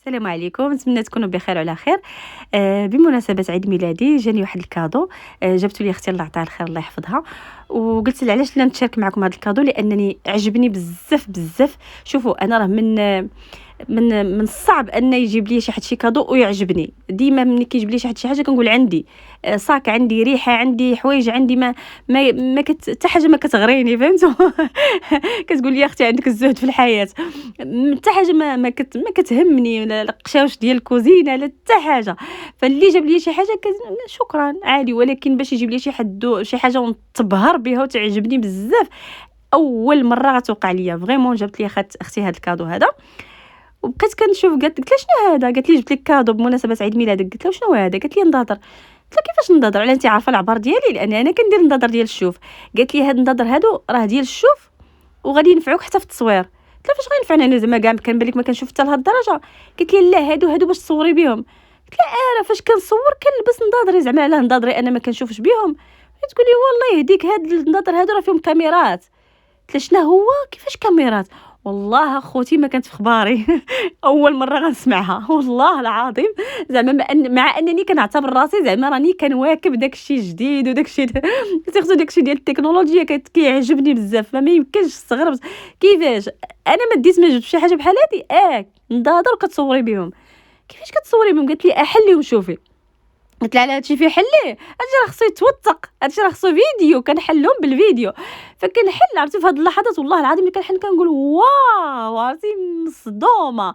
السلام عليكم، نتمنى تكونوا بخير وعلى خير. بمناسبة عيد ميلادي جاني واحد الكادو. جابته لي اختي الله يعطيها الخير الله يحفظها. وقلت لها علاش لا نتشارك معكم هذا الكادو لانني عجبني بزاف بزاف. شوفوا انا راه من الصعب ان يجيب لي شي حد شي كادو ويعجبني. ديما ملي كيجيب لي شي حد شي حاجه كنقول عندي صاك، عندي ريحه، عندي حوايج، عندي حتى حاجه ما كتغريني، فهمتوا؟ كتقول لي اختي عندك الزهد في الحياه، حتى حاجه ما كتهمني، لا القشاوش ديال الكوزينه لا حتى حاجه. فاللي جاب لي شي حاجه شكرا عادي، ولكن باش يجيب لي شي حاجه ونتبهر بها وتعجبني بزاف، اول مره غتوقع ليا فريمون. جابت لي اختي هذا الكادو هذا، وبقيت كنشوف. قلت لها شنو هذا؟ قالت لي جبت لك كادو بمناسبه عيد ميلادك. قلت لها شنو هذا؟ قالت لي نضاضر. قلت لها كيفاش نضاضر؟ على انت عارفه العبار ديالي، لان انا كندير النضاضر ديال الشوف. قالت لي هاد النضاضر هادو راه ديال الشوف وغادي ينفعوك حتى في التصوير. قلت لها فاش غينفعني انا؟ زعما كاع كان بالك ما كنشوف حتى لهاد الدرجه. قالت لي لا، هادو باش تصوري بهم. قلت لها انا فاش كنصور كنلبس نضاضري، زعما علاه نضاضري انا ما كنشوفش بهم؟ تقول لي والله يهديك هاد النضاضر هادو راه فيهم كاميرات. قلت لها شنو هو؟ كيفاش كاميرات؟ والله اخوتي ما كانت في خباري. اول مره غنسمعها والله العظيم. زعما مع انني كنعتبر راسي زعما راني كنواكب داكشي الجديد وداكشي سيرتو داكشي ديال التكنولوجيا كيعجبني بزاف. ما يمكنش، استغربت كيفاش انا ما ديت ما جبت شي حاجه بحال هادي. نضاضر وكتصوري بهم؟ كيفاش كتصوري بهم؟ قالت لي احلي وشوفي. قلت لها على هادشي فيه حليه؟ هادشي راه خصو يتوثق، هادشي راه خصو فيديو، كنحلهم بالفيديو. فكنحل، عرفتي في هاد اللحظات والله العظيم اللي كنحل كنقول واو، عرفتي مصدومه.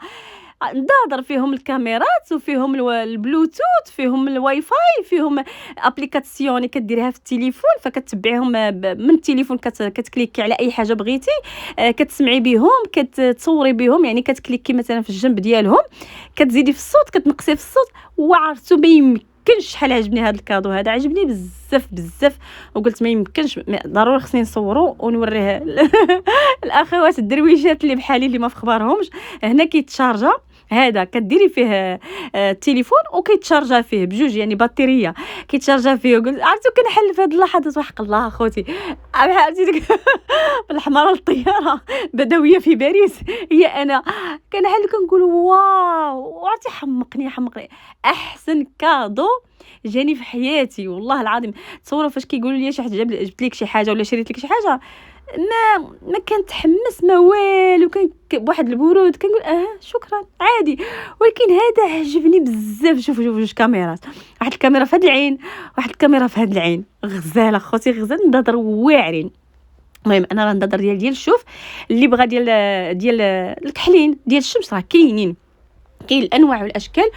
نضاضر فيهم الكاميرات وفيهم البلوتوث، فيهم الواي فاي، فيهم ابليكاسيون كديريها في التليفون فكتبعيهم من التليفون، كتكليكي على اي حاجه بغيتي، كتسمعي بهم، كتصوري بهم. يعني كتكليكي مثلا في الجنب ديالهم، كتزيدي في الصوت، كتنقصي في الصوت. وعرفتو ما يمكنش شحال عجبني هذا الكادو هذا، عجبني بزاف بزاف. وقلت ما يمكنش، ضروري خصني نصورو ونوريه الاخوات الدرويشات اللي بحالي اللي ما في خبارهمش. هنا كيتشارجا هذا، كديري فيه التليفون وكيتشارجا فيه بجوج، يعني بطاريه كيتشارجا فيه. قلت عرفتو كنحل في هذه اللحظات وحق الله اخوتي عرفتي ديك الحمراء الطياره بدويه في باريس. هي انا كنحل كنقول واو، وعرفتي حمقني احسن كادو جاني في حياتي والله العظيم. تصوروا فاش كيقولوا لي شي حد جبت لك شي حاجه ولا شريت لك شي حاجه، ما كنتحمس ما والو، كان بواحد البرود كنقول شكرا عادي. ولكن هذا عجبني بزاف. شوفوا جوج كاميرات، واحد الكاميرا في هاد العين، واحد الكاميرا في هاد العين، غزاله اخوتي غزال، نضر واعرين. المهم انا راه نضر ديال الشوف اللي بغى ديال الكحلين ديال الشمس راه كاين الانواع والاشكال.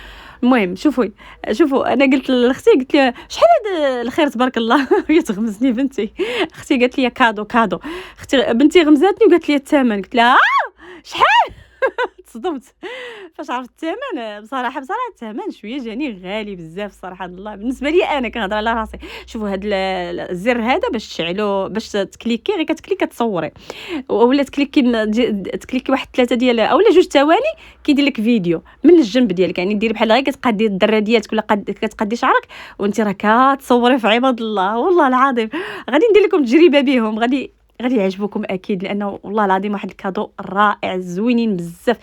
المهم شوفوا انا قلت لاختي، قلت لها شحال هذا الخير تبارك الله. هي تغمزني بنتي، اختي قالت لي كادو. اختي بنتي غمزاتني وقالت لي الثمن. قلت لها شحال؟ تصدمت فاش عرفت الثمن. بصراحه الثمن شويه جاني غالي بزاف صراحه الله. بالنسبه لي انا كنهضر على راسي. شوفوا هذا الزر هذا باش تشعلو، باش تكليكي، غير كتكليكي كتصوري، ولا تكليكي واحد 3 ديال اولا 2 ثواني كيدير لك فيديو من الجنب ديالك. يعني ديري بحال غير كتقادي الدره ديالك ولا كتقادي شعرك وانت راه كتصوري في عباد الله. والله العظيم غادي ندير لكم تجربه بهم، غادي يعجبكم اكيد، لانه والله العظيم واحد الكادو رائع زوينين بزاف.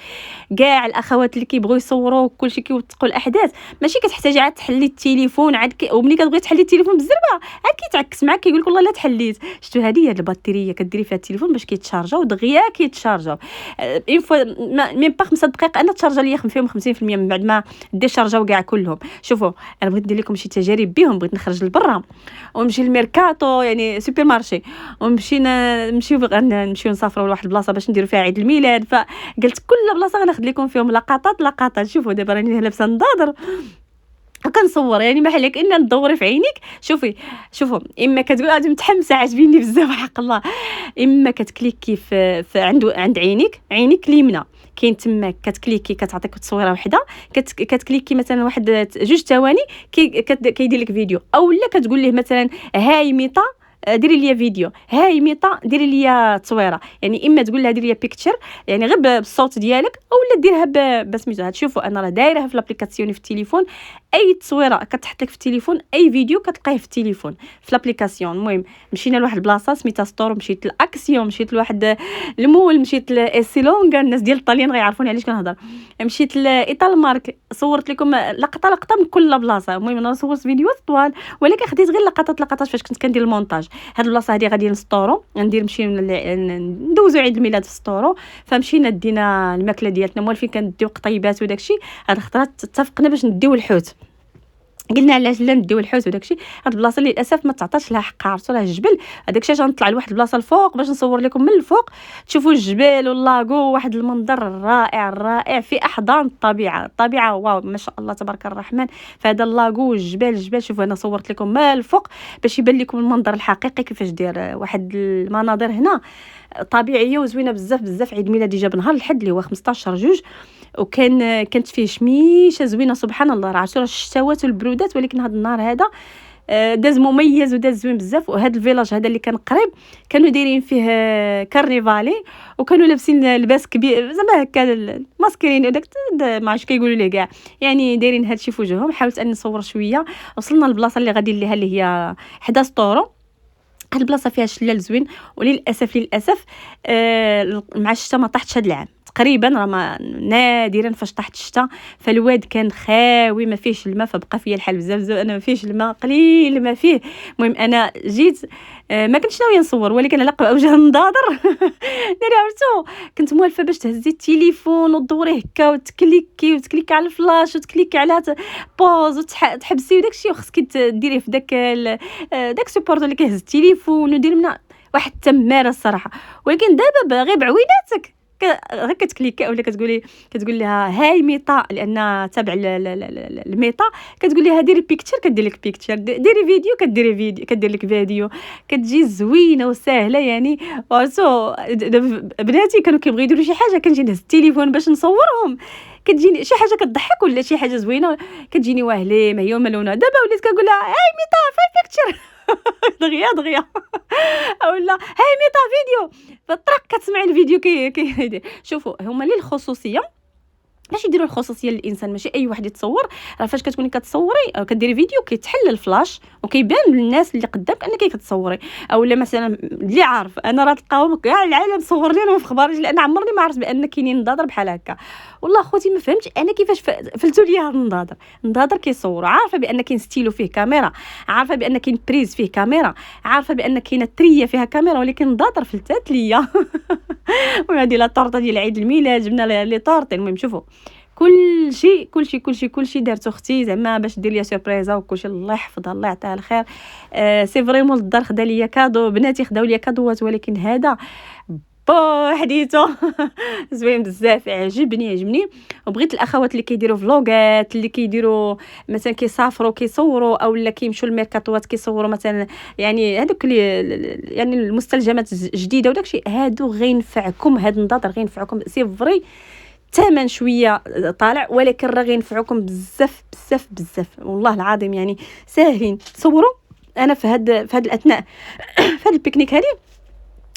كاع الاخوات اللي كيبغيو يصوروا كلشي كيوثقوا الاحداث، ماشي كتحتاجي عاد تحلي التليفون عاد وملي كتبغي تحلي التليفون بالزربه عاد كيتعكس معاك، كيقول لك والله لا تحليت. شفتوا هذه البطاريه كديري فيها التليفون باش كيتشارجا ودغيا كيتشارجا اون فوا ميم با 5 دقائق انا تشارجا ليا فيهم 50% من بعد ما ديشارجاو كاع كلهم. شوفوا انا بغيت ندير لكم شي تجارب بهم، بغيت نخرج لبرا ونمشي للميركاتو يعني سوبر مارشي، نمشيو نسافروا لواحد البلاصه باش نديروا فيها عيد الميلاد. فقلت كل بلاصه غناخذ لكم فيهم لقطات. شوفوا دابا راني لابسه نضاضر كنصور، يعني بحال هكا ان ندوري في عينيك. شوفوا اما كتقول غادي متحمسه عاجبيني بزاف حق الله، اما كتكليكي في عند عينيك اليمنى كاين تما، كتكليكي كتعطيك تصويره وحده، كتكليكي مثلا واحد 2 ثواني كيدير لك فيديو. اولا كتقول ليه مثلا هاي ميطا ديري لي فيديو، هاي ميطا ديري لي تصويره. يعني اما تقول لها ديري لي بيكتشر يعني غير بالصوت ديالك، اولا ديرها بسميتو. شوفوا انا راه دايرها في لابليكاسيون في التليفون، اي تصويره كتحط لك في التليفون، اي فيديو كتلقاه في التليفون في لابليكاسيون. المهم مشينا لواحد البلاصه سميتها ستور، مشيت لاكسيون، مشيت لواحد المول، مشيت لاسي لونغا، الناس ديال الطاليان غيعرفوني علاش كنهضر، مشيت لايطال مارك، صورت لكم لقطه من كل بلاصه. المهم انا صورت فيديوهات طوال، ولكن خديت غير لقطات فاش كنت كندير المونتاج. هاد البلاصه هادي غادي نسطورو، ندير نمشي ندوزو عيد الميلاد في سطورو، فمشينا دينا الماكله ديالنا موالفين كنديو قطيبات وداكشي. هاد الخطره اتفقنا باش نديو الحوت، قلنا علاش لا نديو الحوت وداكشي. هاد البلاصه اللي للاسف ما تعطاش لها حق، عرفتوا راه الجبل، هذاك الشيء غنطلع لواحد البلاصه الفوق باش نصور لكم من الفوق تشوفوا الجبال واللاغو، واحد المنظر رائع رائع في احضان الطبيعه واو ما شاء الله تبارك الرحمن. فهذا اللاغو والجبال شوفوا انا صورت لكم من الفوق باش يبان لكم المنظر الحقيقي كيفاش داير. واحد المناظر هنا طبيعيه وزوينه بزاف. عيد ميلادي جاب نهار الحد اللي هو 15/2، كانت فيه شميشه زوينه سبحان الله. راه عرفتوا الشتوات والبرودات، ولكن هذا النهار هذا داز مميز وداز زوين بزاف. وهذا الفيلاج هذا اللي كان قريب كانوا دايرين فيه كارنيفالي، وكانوا لابسين لباس كبير زعما هكا ماسكرين وداك ما عرفتش كيقولوا ليه كاع، يعني دايرين هادشي في وجههم. حاولت اني نصور شويه. وصلنا للبلاصه اللي غادي ليها اللي هي حدا سطورو. هاد البلاصه فيها شلال زوين، وللاسف مع الشتا ما طاحتش هاد العام تقريبا، راه ما نادرا فاش طاحت الشتا. فالواد كان خاوي ما فيهش الماء، فبقى فيا الحال بزاف انا ما فيهش الماء، قليل ما فيه. المهم انا جيت ما كنتش ناويه نصور، ولكن على وجه النضاضر داري عرفتو كنت موالفه باش تهزي التليفون وتدوري هكا وتكليكي على الفلاش وتكليكي على بوز وتحبسي وداكشي، وخصك ديريه في داك سوبورت اللي كيهز التليفون ودير منها واحد التماره الصراحه. ولكن دابا غير بعويناتك غير كتكليكي ولا كتقول لها هاي ميطا، لان تابع الميطا، كتقول لها ديري بيكتشر كدير لك بيكتشر، ديري فيديو كدير لك فيديو، كتجي زوينه وسهله يعني. وعرفتو بناتي كانوا كيبغيو يديروا شي حاجه كنجي نهز التليفون باش نصورهم، كتجيني شي حاجه كتضحك ولا شي حاجه زوينه كتجيني واهله ما هي ومالونه. دابا وليت كنقول لها هاي ميطا فاي بيكتشر دغيا ولا هاي ميطا فيديو، فالطرق كتسمع الفيديو كي شوفوا هما للخصوصيه، باش يديروا الخصوصيه للانسان، ماشي اي واحد يتصور. راه فاش كتكوني كتصوري او كديري فيديو كيتحل الفلاش وكيبان للناس اللي قدامك انك كتصوري. او لا مثلا اللي عارف انا راه تلقاهم كاع العالم صور لهم في خباري، لان عمرني ما عرفت بان كاينين نضاضر بحال هكا. والله خوتي ما فهمتش انا كيفاش فلتوا لي هذا النضاضر كيصوروا. عارفه بان كاين ستيلو فيه كاميرا، عارفه بان كاين بريز فيه كاميرا، عارفه بان كاينه تريه فيها كاميرا، ولكن النضاضر فلتات ليا وهذه لا طورطه ديال عيد الميلاد جبنا لي طورطي. المهم شوفوا كلشي دارت اختي زعما باش دير ليا سوربريزا وكلشي. الله يحفظها الله يعطيها الخير. سي فريمون الدار خدا ليا كادو، بناتي خداو ليا كادوات، ولكن هذا حديثه زوين بزاف، عجبني. وبغيت الاخوات اللي كيديروا فلوغات، اللي كيديروا مثلا كيسافروا كيصوروا، او لا كيمشوا للميركاتوات كيصوروا مثلا، يعني هذوك يعني المستلزمات جديده وداكشي، هادو غينفعكم. هاد النضاضر غينفعكم سي فري، الثمن شويه طالع، ولكن راه غينفعكم بزاف والله العظيم. يعني ساهلين تصوروا. انا في هاد الاثناء في هاد البيكنيك هذه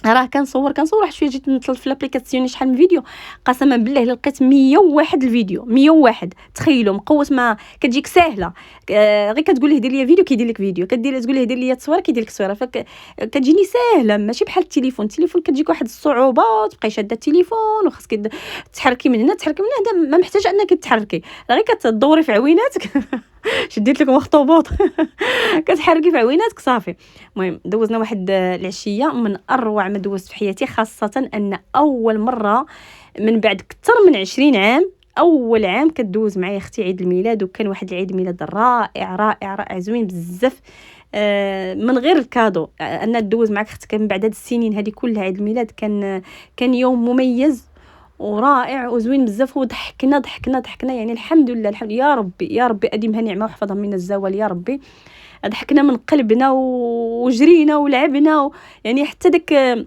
راه كنصور واحد شويه، جيت نطلت في لابليكاسيون شحال من فيديو، قسما بالله لقيت 101 الفيديو 101. تخيلوا مقوت ما كتجيك ساهله، غير كتقول ليه دير لي فيديو كيدير لك فيديو، تقول ليه دير لي تصويره كيدير لك تصويره. فكتجيني ساهله ماشي بحال التليفون كتجيك واحد الصعوبه، تبقاي شاده التليفون وخاصك تحركي من هنا تحركي من هنا. ما محتاجه انك تحركي، غير كتدوري في عويناتك شديت لكم اخطبوط كتحركي في عويناتك صافي. المهم دوزنا واحد العشيه من اروع ما دوزت في حياتي، خاصه ان اول مره من بعد اكثر من 20 عام اول عام كدوز معايا اختي عيد الميلاد، وكان واحد العيد ميلاد رائع زوين بزاف. من غير الكادو ان دوز معك اختك من بعد هاد السنين هذه كلها، عيد الميلاد كان يوم مميز ورائع وزوين بزاف، وضحكنا يعني الحمد لله يا ربي اديمها نعمه وحفظها من الزوال يا ربي. ضحكنا من قلبنا وجرينا ولعبنا يعني حتى داك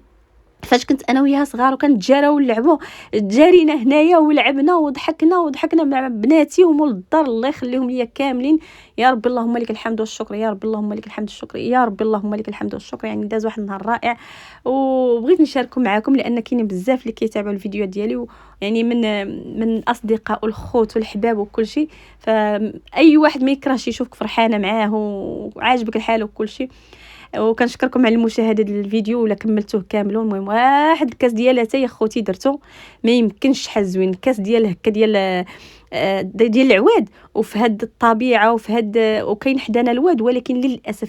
فاش كنت انا وياها صغار وكنتجاراو ونلعبوا، تجارينا هنايا ولعبنا وضحكنا مع بناتي ومول الدار، الله يخليهم ليا كاملين. يا ربي اللهم لك الحمد والشكر، يا ربي اللهم لك الحمد والشكر، يا ربي اللهم لك الحمد والشكر. يعني داز واحد النهار رائع، وبغيت نشاركه معكم لان كاينين بزاف اللي كيتابعوا الفيديوهات ديالي، يعني من الاصدقاء والخوت والحباب وكل شيء. فاي واحد ما يكرهش يشوفك فرحانه معاه وعاجبك الحال وكل شيء. وكنشكركم على المشاهده ديال الفيديو ولا كملتوه كامل. المهم واحد الكاس ديال اتاي يا خوتي درتو، ما يمكنش شحال زوين الكاس ديال هكا ديال العواد، وفي هاد الطبيعه وفي هاد وكاين حدانا الواد، ولكن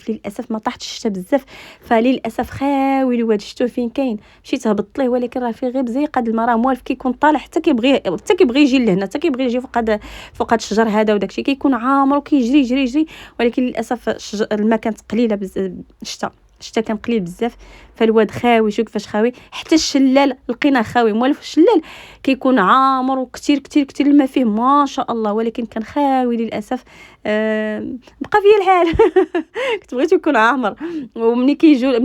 للاسف ما طاحتش الشتا بزاف، فللاسف خاوي الواد. شفتوه فين كاين؟ مشيت هبطت ليه ولكن راه فيه غير بزيقه د الماء، راه موالف كيكون طالع حتى كيبغي يجي لهنا، حتى كيبغي يجي فوق هاد الشجر هذا وداكشي كيكون عامر وكيجري يجري يجري، ولكن للاسف الماء كانت قليله بزاف. الشتا كان قليل بزاف، فالواد خاوي. شوف كيفاش خاوي، حتى الشلال لقيناه خاوي موالف. الشلال كيكون عامر وكثير كثير كثير الماء فيه ما شاء الله، ولكن كان خاوي للاسف. بقى فيا الحال كنت بغيت يكون عامر. ملي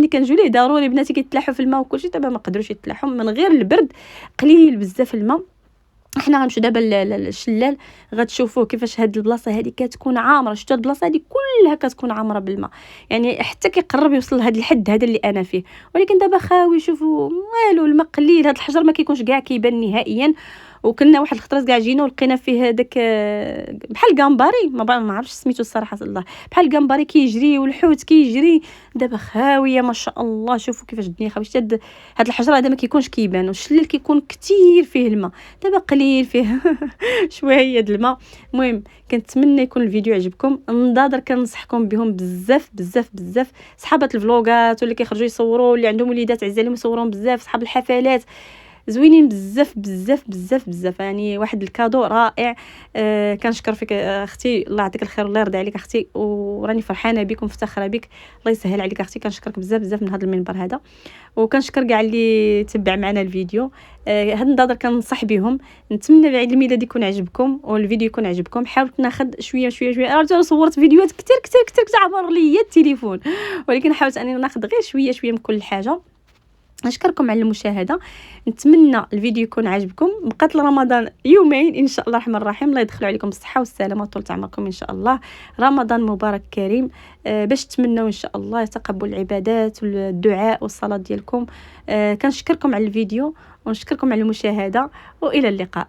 كنجيو ليه ضروري بناتي كيتلاحوا في الماء وكلشي، دابا ما قدروش يتلاحوا من غير البرد، قليل بزاف الماء. حنا غنمشيو دابا للشلال، غتشوفوه كيفاش هاد البلاصه هذه كتكون عامره. شفتوا هاد البلاصه هذه كلها كتكون عامره بالماء، يعني حتى كيقرب يوصل لهاد الحد هذا اللي انا فيه، ولكن دابا خاوي. شوفوا والو، الماء قليل، هاد الحجر ما كيكونش كاع كيبان نهائيا. وكنا واحد الخطره كاع جينا ولقينا فيه داك بحال الكامباري، ما عرفتش سميتو الصراحه الله، بحال الكامباري كيجري والحوت كيجري. دابا خاويه ما شاء الله. شوفوا كيفاش الدنيا خاويه. هاد الحجر هذا ما كيكونش كيبان، والشلال كيكون كثير فيه الماء، دابا قليل فيه شويه د الماء. المهم كنتمنى يكون الفيديو عجبكم. نضاضر كنصحكم بهم بزاف بزاف بزاف، صحابات الفلوغات واللي كيخرجوا يصوروا، اللي عندهم وليدات عز عليهم يصورون بزاف، صحاب الحفلات زوينين بزاف بزاف بزاف بزاف. يعني واحد الكادو رائع. كنشكر فيك اختي، الله يعطيك الخير والله يرضي عليك اختي، وراني فرحانه بك ومفتخره بك. الله يسهل عليك اختي. كنشكرك بزاف بزاف من هذا المنبر هذا، وكنشكر كاع اللي تبع معنا الفيديو. هاد النظر كنصح بهم. نتمنى العيد الميلاد يكون عجبكم والفيديو يكون عجبكم. حاولت ناخذ شويه شويه شويه، راه صورت فيديوهات كثير كثير كثير عبر ليا التليفون، ولكن حاولت اني ناخذ غير شويه شويه من كل حاجه. نشكركم على المشاهده. نتمنى الفيديو يكون عجبكم. بقات لرمضان يومين ان شاء الله الرحمن الرحيم. الله يدخلوا عليكم بالصحه والسلامه وطول عمركم ان شاء الله. رمضان مبارك كريم. باش تمنوا ان شاء الله تقبل العبادات والدعاء والصلاه ديالكم. كنشكركم على الفيديو ونشكركم على المشاهده، والى اللقاء.